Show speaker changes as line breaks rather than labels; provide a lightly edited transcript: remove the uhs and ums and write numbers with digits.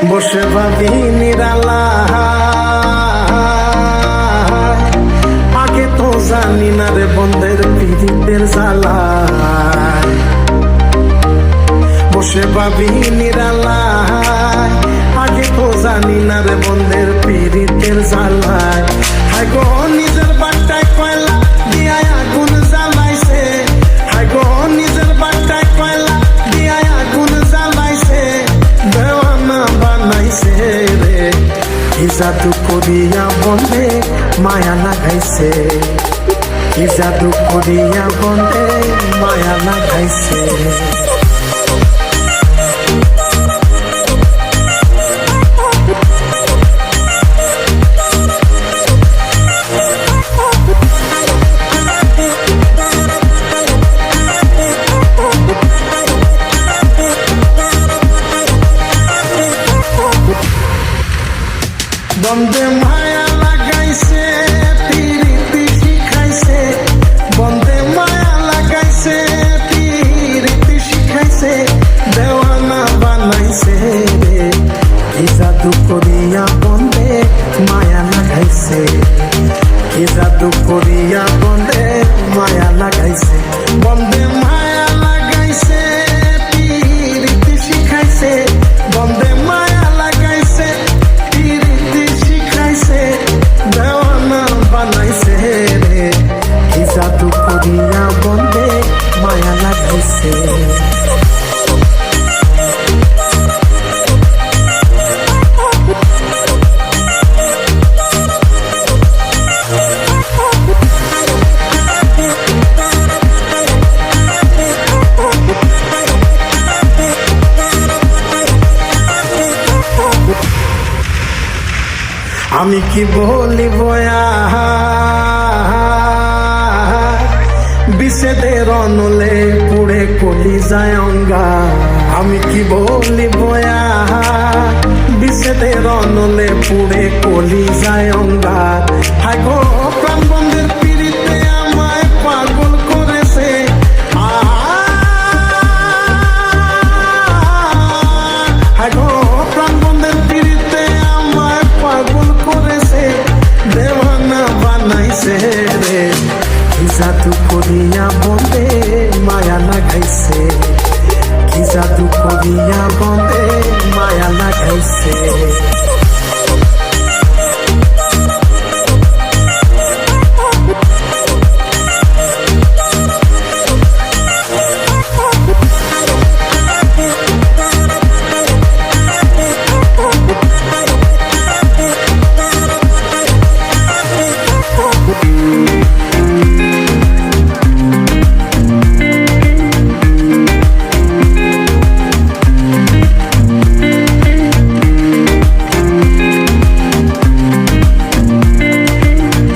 বসে ভাবি নিরালা, আগে তো জানি না রে বন্ধের পীড়িতের জ্বালা। বসে ভাবি নিরালা, আগে তো জানি না রে বন্ধের পীড়িতের জ্বালায়। হায় গো নিজের বাট্টায় কয়লা দিয়া আগুন জ্বালাইছে, হায় গো নিজের বাট্টায় কয়লা দিয়া আগুন জ্বালাইছে, দেওয়ানা বানাইছে রে। কি জাদু করিয়া বন্ধে মায়া লাগাইছে, কি জাদু করিয়া বন্ধে মায়া লাগাইছে। বন্ধে মায়া লাগাইছে, পীড়িতি শিখাইছে, বন্ধে মায়া লাগাইছে, পীড়িতি শিখাইছে, দেওয়ানা বানাইছে রে। কি জাদু করিয়া বন্ধে মায়া লাগাইছে, কি জাদু করিয়া বন্ধে মায়া লাগাইছে। বন্ধে মায়া লাগাইছে, পীড়িতি শিখাইছে, বন্ধে মায়া লাগাইছে, দেওয়ানা বানাইছে রে। কি জাদু করিয়া বন্ধে মায়া লাগাইছে। আমি কি বলিব বিষেদের অনলে পুড়ে কলি যায় অঙ্গা। আমি কি বলিব বিষেদের অনলে পুড়ে কলি যায় অঙ্গা। হায় গো